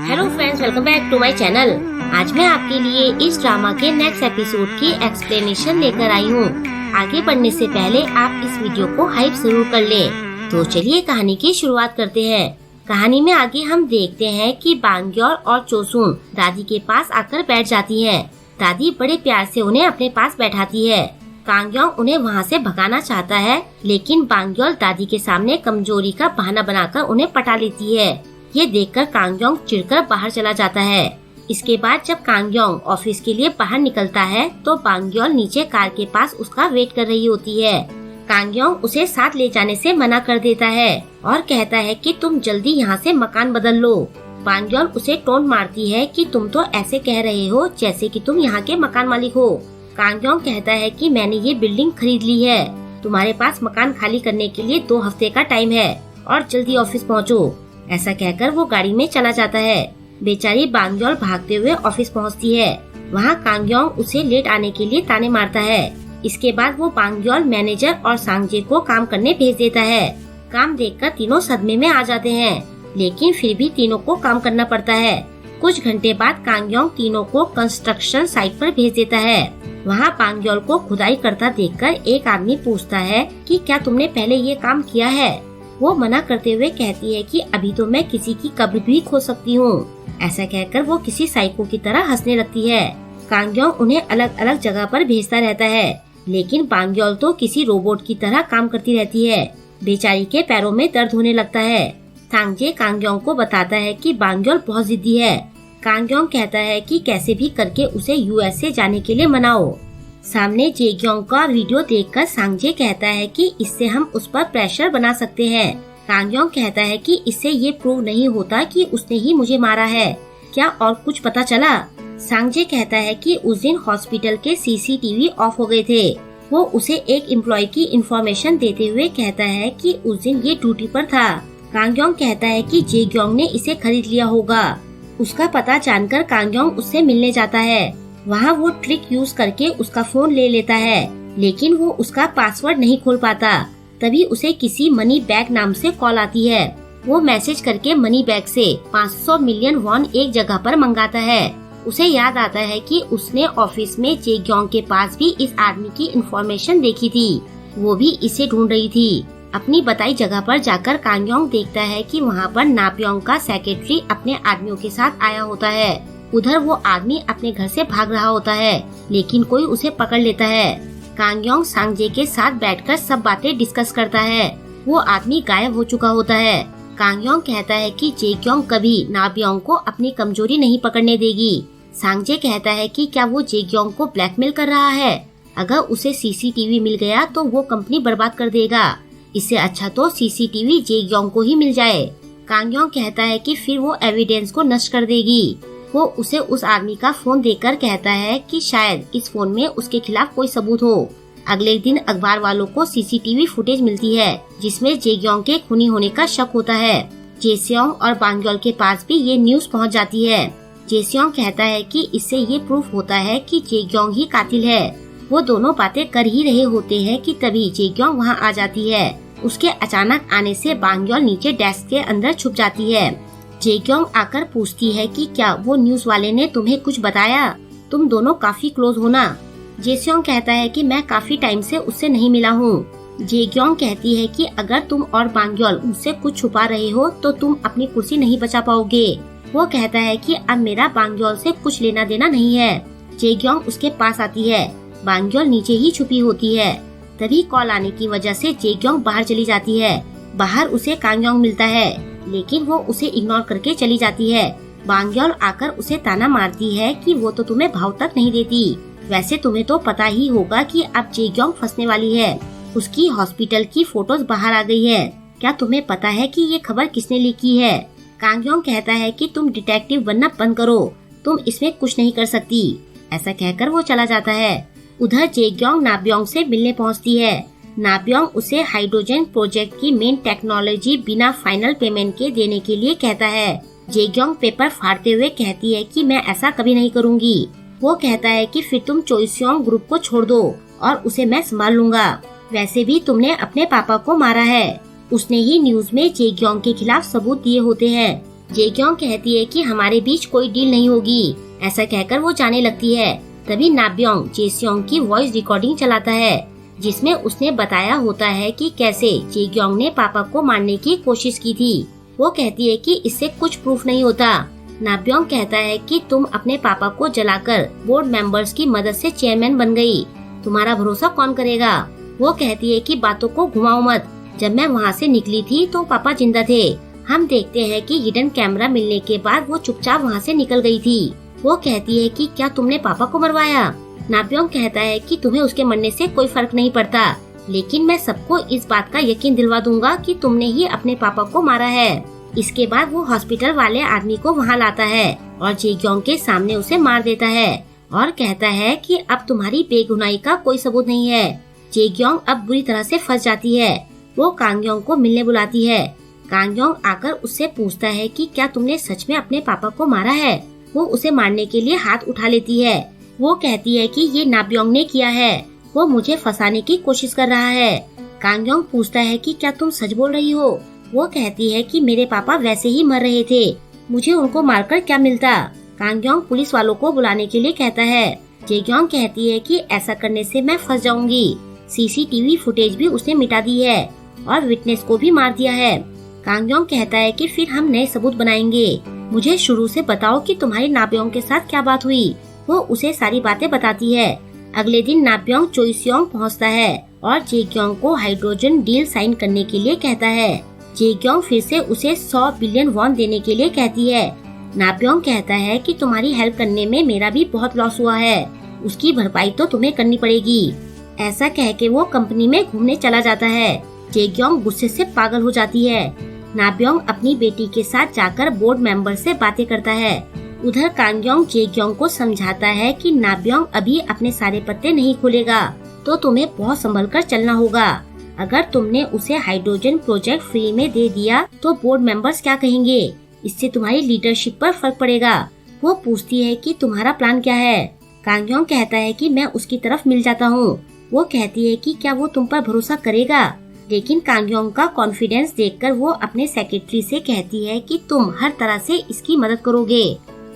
Hello friends, welcome back to my channel. आज मैं आपके लिए इस ड्रामा के नेक्स्ट एपिसोड की एक्सप्लेनेशन लेकर आई हूँ। आगे बढ़ने से पहले आप इस वीडियो को हाइप जरूर कर लें। तो चलिए कहानी की शुरुआत करते हैं। कहानी में आगे हम देखते हैं कि बांग्योल और चोसुन दादी के पास आकर बैठ जाती हैं। दादी बड़े प्यार से उन्हें अपने पास बैठाती है। कांग्योंग उन्हें वहाँ से भगाना चाहता है, लेकिन बांग्योल दादी के सामने कमजोरी का बहाना बनाकर उन्हें पटा लेती है। ये देखकर कांग्योंग चिढ़कर बाहर चला जाता है। इसके बाद जब कांग्योंग ऑफिस के लिए बाहर निकलता है तो बांग्योल नीचे कार के पास उसका वेट कर रही होती है। कांग्योंग उसे साथ ले जाने से मना कर देता है और कहता है कि तुम जल्दी यहाँ से मकान बदल लो। बांग्योल उसे टोंट मारती है कि तुम तो ऐसे कह रहे हो जैसे कि तुम यहाँ के मकान मालिक हो। कांग्योंग कहता है कि मैंने ये बिल्डिंग खरीद ली है, तुम्हारे पास मकान खाली करने के लिए 2 हफ्ते का टाइम है और जल्दी ऑफिस पहुँचो। ऐसा कहकर वो गाड़ी में चला जाता है। बेचारी बांग्योल भागते हुए ऑफिस पहुंचती है। वहां कांग्योंग उसे लेट आने के लिए ताने मारता है। इसके बाद वो बांग्योल मैनेजर और सांगजे को काम करने भेज देता है। काम देखकर तीनों सदमे में आ जाते हैं, लेकिन फिर भी तीनों को काम करना पड़ता है। कुछ घंटे बाद कांग्योंग तीनों को कंस्ट्रक्शन साइट पर भेज देता है। वहाँ बांग्योल को खुदाई करता देखकर एक आदमी पूछता है कि क्या तुमने पहले ये काम किया है। वो मना करते हुए कहती है कि अभी तो मैं किसी की कब्र भी खोद सकती हूँ। ऐसा कहकर वो किसी साइको की तरह हंसने लगती है। कांग्योंग उन्हें अलग अलग जगह पर भेजता रहता है, लेकिन बांग्योल तो किसी रोबोट की तरह काम करती रहती है। बेचारी के पैरों में दर्द होने लगता है। सांगजे कांग्योंग को बताता है कि बांग्योल बहुत जिद्दी है। कांग्योंग कहता है कि कैसे भी करके उसे यूएस से जाने के लिए मनाओ। सामने जेग्योंग का वीडियो देखकर सांगजे कहता है कि इससे हम उस पर प्रेशर बना सकते हैं। कांग्योंग कहता है कि इससे ये प्रूव नहीं होता कि उसने ही मुझे मारा है, क्या और कुछ पता चला। सांगजे कहता है कि उस दिन हॉस्पिटल के सीसीटीवी ऑफ हो गए थे। वो उसे एक एम्प्लॉय की इंफॉर्मेशन देते हुए कहता है कि उस दिन ये ड्यूटी पर था। कांग्योंग कहता है कि जेग्योंग ने इसे खरीद लिया होगा। उसका पता जानकर कांग्योंग उससे मिलने जाता है। वहाँ वो ट्रिक यूज करके उसका फोन ले लेता है, लेकिन वो उसका पासवर्ड नहीं खोल पाता। तभी उसे किसी मनी बैग नाम से कॉल आती है। वो मैसेज करके मनी बैग से 500 मिलियन वॉन एक जगह पर मंगाता है। उसे याद आता है कि उसने ऑफिस में जेग्योंग के पास भी इस आदमी की इंफॉर्मेशन देखी थी। वो भी इसे ढूंढ रही थी। अपनी बताई जगह पर जाकर कांग्योंग देखता है कि वहाँ पर नाप्योंग का सेक्रेटरी अपने आदमियों के साथ आया होता है। उधर वो आदमी अपने घर से भाग रहा होता है, लेकिन कोई उसे पकड़ लेता है। कांग्योंग सांगजे के साथ बैठकर सब बातें डिस्कस करता है। वो आदमी गायब हो चुका होता है। कांग्योंग कहता है कि जेग्योंग कभी नाप्योंग को अपनी कमजोरी नहीं पकड़ने देगी। सांगजे कहता है कि क्या वो जेग्योंग को ब्लैकमेल कर रहा है। अगर उसे सीसीटीवी मिल गया तो वो कंपनी बर्बाद कर देगा। इससे अच्छा तो सीसीटीवी जेग्योंग को ही मिल जाए। कांग्योंग कहता है कि फिर वो एविडेंस को नष्ट कर देगी। वो उसे उस आदमी का फोन देकर कहता है कि शायद इस फोन में उसके खिलाफ कोई सबूत हो। अगले दिन अखबार वालों को सीसीटीवी फुटेज मिलती है, जिसमें जेग्योंग के खूनी होने का शक होता है। जेस्योंग और बांग्योल के पास भी ये न्यूज पहुंच जाती है। जेस्योंग कहता है कि इससे ये प्रूफ होता है कि जेग्योंग ही कातिल है। वो दोनों बातें कर ही रहे होते हैं कि तभी जेग्योंग वहाँ आ जाती है। उसके अचानक आने से बांग्योल नीचे डेस्क के अंदर छुप जाती है। जेग्योंग आकर पूछती है कि क्या वो न्यूज वाले ने तुम्हें कुछ बताया, तुम दोनों काफी क्लोज हो ना। जेस्योंग कहता है कि मैं काफी टाइम से उससे नहीं मिला हूँ। जेग्योंग कहती है कि अगर तुम और बांग्योल मुझसे कुछ छुपा रहे हो तो तुम अपनी कुर्सी नहीं बचा पाओगे। वो कहता है कि अब मेरा बांग्योल से कुछ लेना देना नहीं है। जेग्योंग उसके पास आती है। बांग्योल नीचे ही छुपी होती है। तभी कॉल आने की वजह से जेग्योंग बाहर चली जाती है। बाहर उसे कांग्योंग मिलता है, लेकिन वो उसे इग्नोर करके चली जाती है। बांग्योल आकर उसे ताना मारती है कि वो तो तुम्हें भाव तक नहीं देती। वैसे तुम्हें तो पता ही होगा कि अब जेग्योंग फंसने वाली है। उसकी हॉस्पिटल की फोटोज बाहर आ गई है। क्या तुम्हें पता है कि ये खबर किसने लीक की है। कांग्योंग कहता है कि तुम डिटेक्टिव बनना बंद करो, तुम इसमें कुछ नहीं कर सकती। ऐसा कहकर वो चला जाता है। उधर जेग्योंग नाप्योंग से मिलने पहुँचती है। नाप्योंग उसे हाइड्रोजन प्रोजेक्ट की मेन टेक्नोलॉजी बिना फाइनल पेमेंट के देने के लिए कहता है। जेग्योंग पेपर फाड़ते हुए कहती है कि मैं ऐसा कभी नहीं करूँगी। वो कहता है कि फिर तुम चोइस्योंग ग्रुप को छोड़ दो और उसे मैं संभाल लूंगा। वैसे भी तुमने अपने पापा को मारा है। उसने ही न्यूज में जेग्योंग के खिलाफ सबूत दिए होते हैं। जेक्योंग कहती है कि हमारे बीच कोई डील नहीं होगी। ऐसा कहकर वो जाने लगती है। तभी नाब्योंग जेस्योंग की वॉइस रिकॉर्डिंग चलाता है, जिसमें उसने बताया होता है कि कैसे जेक्योंग ने पापा को मारने की कोशिश की थी। वो कहती है कि इससे कुछ प्रूफ नहीं होता। नाब्योंग कहता है कि तुम अपने पापा को जलाकर बोर्ड मेंबर्स की मदद से चेयरमैन बन गई, तुम्हारा भरोसा कौन करेगा। वो कहती है कि बातों को घुमाओ मत, जब मैं वहाँ से निकली थी तो पापा जिंदा थे। हम देखते हैं कि हिडन कैमरा मिलने के बाद वो चुपचाप वहाँ से निकल गई थी। वो कहती है कि क्या तुमने पापा को मरवाया। नाब्योंग कहता है कि तुम्हें उसके मरने से कोई फर्क नहीं पड़ता, लेकिन मैं सबको इस बात का यकीन दिलवा दूंगा कि तुमने ही अपने पापा को मारा है। इसके बाद वो हॉस्पिटल वाले आदमी को वहाँ लाता है और जेक्योंग के सामने उसे मार देता है और कहता है कि अब तुम्हारी बेगुनाही का कोई सबूत नहीं है। जेक्योंग अब बुरी तरह से फंस जाती है। वो कांगयोंग को मिलने बुलाती है। कांगयोंग आकर उससे पूछता है कि क्या तुमने सच में अपने पापा को मारा है। वो उसे मारने के लिए हाथ उठा लेती है। वो कहती है कि ये नाब्योंग ने किया है, वो मुझे फंसाने की कोशिश कर रहा है। कांगयोंग पूछता है कि क्या तुम सच बोल रही हो। वो कहती है कि मेरे पापा वैसे ही मर रहे थे, मुझे उनको मारकर क्या मिलता। कांगयोंग पुलिस वालों को बुलाने के लिए कहता है। जेक्योंग कहती है कि ऐसा करने से मैं फंस जाऊंगी। सीसीटीवी फुटेज भी उसने मिटा दी है और विटनेस को भी मार दिया है। कांगयोंग कहता है कि फिर हम नए सबूत बनाएंगे, मुझे शुरू से बताओ कि तुम्हारी नाब्योंग के साथ क्या बात हुई। वो उसे सारी बातें बताती है। अगले दिन नाब्योंग चोइस्योंग पहुंचता है और जेक्योंग को हाइड्रोजन डील साइन करने के लिए कहता है। जेक्योंग फिर से उसे 100 बिलियन वॉन देने के लिए कहती है। नाब्योंग कहता है कि तुम्हारी हेल्प करने में मेरा भी बहुत लॉस हुआ है, उसकी भरपाई तो तुम्हें करनी पड़ेगी। ऐसा कह के वो कंपनी में घूमने चला जाता है। जेक्योंग गुस्से से पागल हो जाती है। नाब्योंग अपनी बेटी के साथ जाकर बोर्ड मेंबर से बातें करता है। उधर कांगयोंग जेक्योंग को समझाता है कि नाब्योंग अभी अपने सारे पत्ते नहीं खोलेगा, तो तुम्हें बहुत संभल कर चलना होगा। अगर तुमने उसे हाइड्रोजन प्रोजेक्ट फ्री में दे दिया तो बोर्ड मेंबर्स क्या कहेंगे, इससे तुम्हारी लीडरशिप पर फर्क पड़ेगा। वो पूछती है कि तुम्हारा प्लान क्या है। कांगयोंग कहता है कि मैं उसकी तरफ मिल जाता हूँ। वो कहती है कि क्या वो तुम पर भरोसा करेगा, लेकिन कांगयोंग का कॉन्फिडेंस देखकर वो अपने सेक्रेटरी से कहती है कि तुम हर तरह से इसकी मदद करोगे।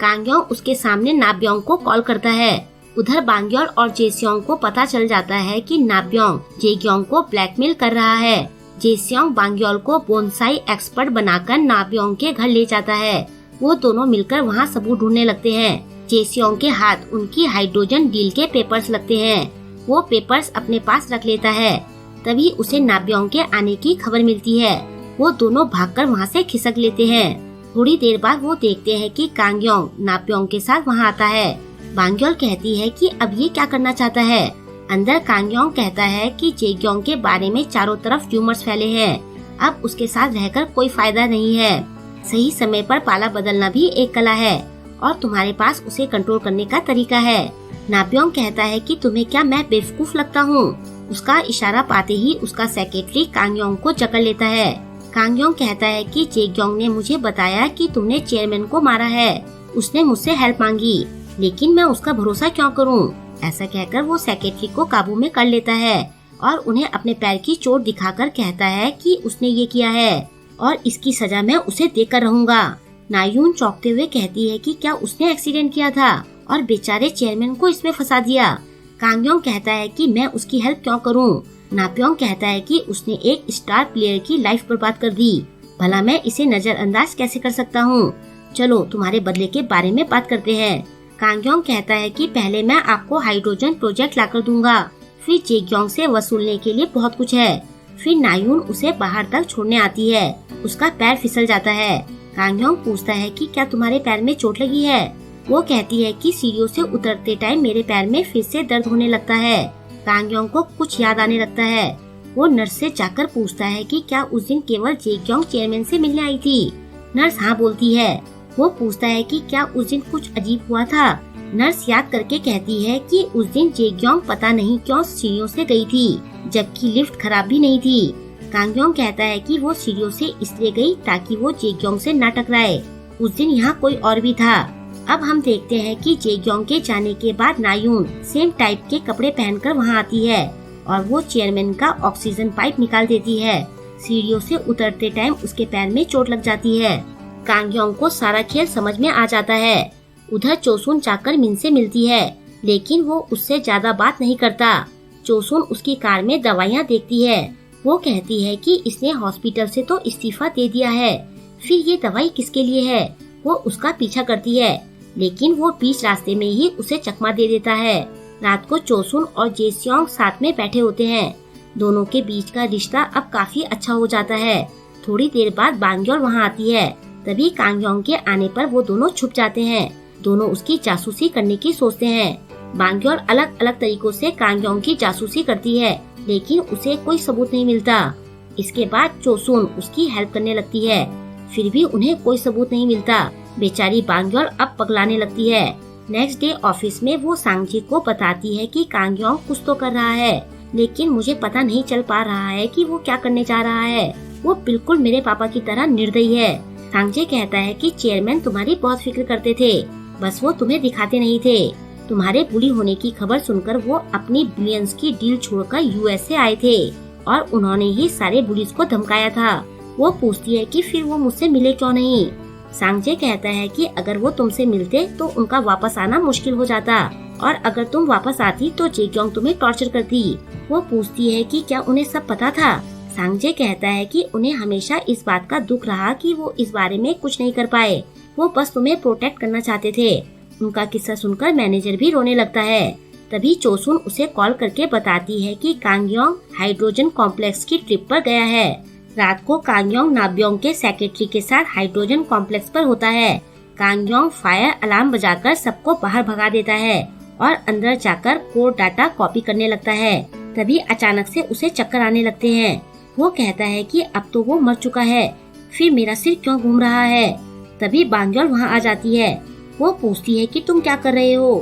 कांगयोंग उसके सामने नाब्योंग को कॉल करता है। उधर बांग्योल और जेस्योंग को पता चल जाता है कि नाब्योंग जेक्योंग को ब्लैकमेल कर रहा है। जेस्योंग बांग्योल को बोनसाई एक्सपर्ट बनाकर नाब्योंग के घर ले जाता है। वो दोनों मिलकर वहाँ सबूत ढूंढने लगते हैं। जेस्योंग के हाथ उनकी हाइड्रोजन डील के पेपर्स लगते हैं। वो पेपर्स अपने पास रख लेता है। तभी उसे नाब्योंग के आने की खबर मिलती है। वो दोनों भागकर वहाँ से खिसक लेते हैं। थोड़ी देर बाद वो देखते हैं कि कांगयोंग नाब्योंग के साथ वहाँ आता है। बांग्योल कहती है कि अब ये क्या करना चाहता है। अंदर कांगयोंग कहता है कि जेक्योंग के बारे में चारों तरफ र्यूमर्स फैले हैं, अब उसके साथ रहकर कोई फायदा नहीं है। सही समय पर पाला बदलना भी एक कला है और तुम्हारे पास उसे कंट्रोल करने का तरीका है। नाब्योंग कहता है कि तुम्हें क्या मैं बेवकूफ लगता हूँ। उसका इशारा पाते ही उसका सेक्रेटरी कांगयोंग को जकड़ लेता है। कांगयोंग कहता है कि जेक्योंग ने मुझे बताया कि तुमने चेयरमैन को मारा है, उसने मुझसे हेल्प मांगी, लेकिन मैं उसका भरोसा क्यों करूं? ऐसा कहकर वो सेक्रेटरी को काबू में कर लेता है और उन्हें अपने पैर की चोट दिखाकर कहता है कि उसने ये किया है और इसकी सजा मैं उसे देकर रहूंगा। नायून चौंकते हुए कहती है कि क्या उसने एक्सीडेंट किया था और बेचारे चेयरमैन को इसमें फंसा दिया। कांगयोंग कहता है कि मैं उसकी हेल्प क्यों करूं। नाब्योंग कहता है कि उसने एक स्टार प्लेयर की लाइफ बर्बाद कर दी, भला मैं इसे नजरअंदाज कैसे कर सकता हूँ। चलो तुम्हारे बदले के बारे में बात करते हैं। कांगयोंग कहता है कि पहले मैं आपको हाइड्रोजन प्रोजेक्ट लाकर दूंगा, फिर जेक्योंग से वसूलने के लिए बहुत कुछ है। फिर नायून उसे बाहर तक छोड़ने आती है। उसका पैर फिसल जाता है। कांगयोंग पूछता है कि क्या तुम्हारे पैर में चोट लगी है। वो कहती है कि सीढ़ियों से उतरते टाइम मेरे पैर में फिर से दर्द होने लगता है। कांगयोंग को कुछ याद आने लगता है। वो नर्स से जाकर पूछता है कि क्या उस दिन केवल जेक्योंग चेयरमैन से मिलने आई थी। नर्स हाँ बोलती है। वो पूछता है कि क्या उस दिन कुछ अजीब हुआ था। नर्स याद करके कहती है कि उस दिन जेक्योंग पता नहीं क्यों सीढ़ियों से गई थी, जबकि लिफ्ट खराब भी नहीं थी। कांगयोंग कहता है कि वो सीढ़ियों से इसलिए गई ताकि वो जेक्योंग से न टकराए। उस दिन यहाँ कोई और भी था। अब हम देखते हैं कि जेक्योंग के जाने के बाद नायून सेम टाइप के कपड़े पहनकर वहाँ आती है और वो चेयरमैन का ऑक्सीजन पाइप निकाल देती है। सीढ़ियों से उतरते टाइम उसके पैर में चोट लग जाती है। कांग योंग को सारा खेल समझ में आ जाता है। उधर चोसुन जाकर मिन से मिलती है, लेकिन वो उससे ज्यादा बात नहीं करता। चोसुन उसकी कार में दवाइयाँ देखती है। वो कहती है कि इसने हॉस्पिटल से तो इस्तीफा दे दिया है, फिर ये दवाई किसके लिए है। वो उसका पीछा करती है, लेकिन वो बीच रास्ते में ही उसे चकमा दे देता है। रात को चोसुन और जेसियोंग साथ में बैठे होते हैं। दोनों के बीच का रिश्ता अब काफी अच्छा हो जाता है। थोड़ी देर बाद बांग्योल वहाँ आती है। तभी कांग योंग के आने पर वो दोनों छुप जाते हैं। दोनों उसकी जासूसी करने की सोचते हैं। बांग्योल अलग अलग तरीकों से कांग योंग की जासूसी करती है, लेकिन उसे कोई सबूत नहीं मिलता। इसके बाद चोसुन उसकी हेल्प करने लगती है, फिर भी उन्हें कोई सबूत नहीं मिलता। बेचारी बांग्योल अब पगलाने लगती है। नेक्स्ट डे ऑफिस में वो सांगजी को बताती है कि कांग योंग कुछ तो कर रहा है, लेकिन मुझे पता नहीं चल पा रहा है कि वो क्या करने जा रहा है। वो बिल्कुल मेरे पापा की तरह निर्दयी है। सांगजे कहता है कि चेयरमैन तुम्हारी बहुत फिक्र करते थे, बस वो तुम्हें दिखाते नहीं थे। तुम्हारे बुली होने की खबर सुनकर वो अपनी बिलियंस की डील छोड़कर यूएस से आए थे और उन्होंने ही सारे बुलीज को धमकाया था। वो पूछती है कि फिर वो मुझसे मिले क्यों नहीं। सांगजे कहता है कि अगर वो तुमसे मिलते तो उनका वापस आना मुश्किल हो जाता, और अगर तुम वापस आती तो जेक्योंग तुम्हें टॉर्चर करती। वो पूछती है कि क्या उन्हें सब पता था। सांगजे कहता है कि उन्हें हमेशा इस बात का दुख रहा कि वो इस बारे में कुछ नहीं कर पाए। वो बस तुम्हें प्रोटेक्ट करना चाहते थे। उनका किस्सा सुनकर मैनेजर भी रोने लगता है। तभी चोसुन उसे कॉल करके बताती है कि कांग योंग हाइड्रोजन कॉम्प्लेक्स की ट्रिप पर गया है। रात को कांग योंग नाब्योंग के सेक्रेटरी के साथ हाइड्रोजन कॉम्प्लेक्स पर होता है। कांग योंग फायर अलार्म बजाकर सबको बाहर भगा देता है और अंदर जाकर कोड डाटा कॉपी करने लगता है। तभी अचानक से उसे चक्कर आने लगते हैं। वो कहता है कि अब तो वो मर चुका है, फिर मेरा सिर क्यों घूम रहा है। तभी बांग्योल वहाँ आ जाती है। वो पूछती है कि तुम क्या कर रहे हो।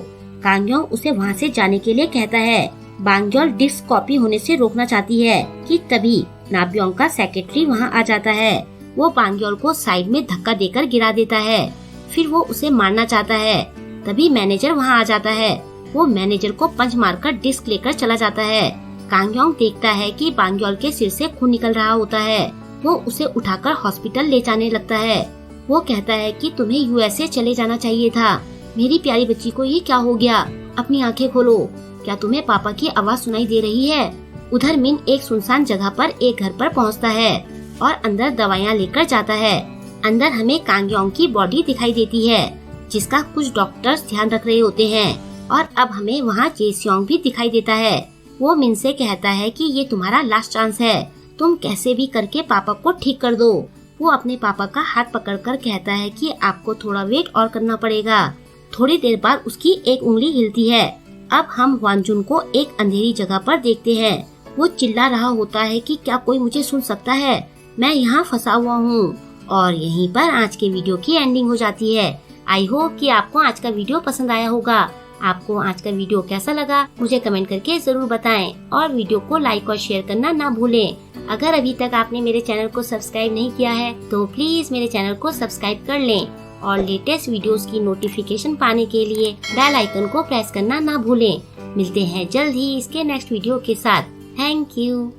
कांग योंग उसे वहाँ से जाने के लिए कहता है। बांग्योल डिस्क कॉपी होने से रोकना चाहती है कि तभी नाब्योंग का सेक्रेटरी वहाँ आ जाता है। वो बांग्योल को साइड में धक्का देकर गिरा देता है, फिर वो उसे मारना चाहता है। तभी मैनेजर वहाँ आ जाता है। वो मैनेजर को पंच मारकर डिस्क लेकर चला जाता है। कांग योंग देखता है कि बांग्योल के सिर से खून निकल रहा होता है। वो उसे उठाकर हॉस्पिटल ले जाने लगता है। वो कहता है कि तुम्हें यूएसए चले जाना चाहिए था। मेरी प्यारी बच्ची को ये क्या हो गया, अपनी आंखें खोलो। क्या तुम्हें पापा की आवाज सुनाई दे रही है। उधर मिन एक सुनसान जगह पर एक घर पर पहुंचता है और अंदर दवाइयाँ लेकर जाता है। अंदर हमें कांग योंग की बॉडी दिखाई देती है, जिसका कुछ डॉक्टर्स ध्यान रख रहे होते हैं। और अब हमें वहाँ जेसियोंग भी दिखाई देता है। वो मिन से कहता है कि ये तुम्हारा लास्ट चांस है, तुम कैसे भी करके पापा को ठीक कर दो। वो अपने पापा का हाथ पकड़कर कहता है कि आपको थोड़ा वेट और करना पड़ेगा। थोड़ी देर बाद उसकी एक उंगली हिलती है। अब हम ह्वानजुन को एक अंधेरी जगह पर देखते हैं। वो चिल्ला रहा होता है कि क्या कोई मुझे सुन सकता है, मैं यहाँ फंसा हुआ हूँ। और यहीं पर आज के वीडियो की एंडिंग हो जाती है। आई होप कि आपको आज का वीडियो पसंद आया होगा। आपको आज का वीडियो कैसा लगा मुझे कमेंट करके जरूर बताएं, और वीडियो को लाइक और शेयर करना ना भूलें। अगर अभी तक आपने मेरे चैनल को सब्सक्राइब नहीं किया है तो प्लीज मेरे चैनल को सब्सक्राइब कर लें, और लेटेस्ट वीडियोस की नोटिफिकेशन पाने के लिए बेल आइकन को प्रेस करना ना भूलें। मिलते हैं जल्द ही इसके नेक्स्ट वीडियो के साथ। Thank you.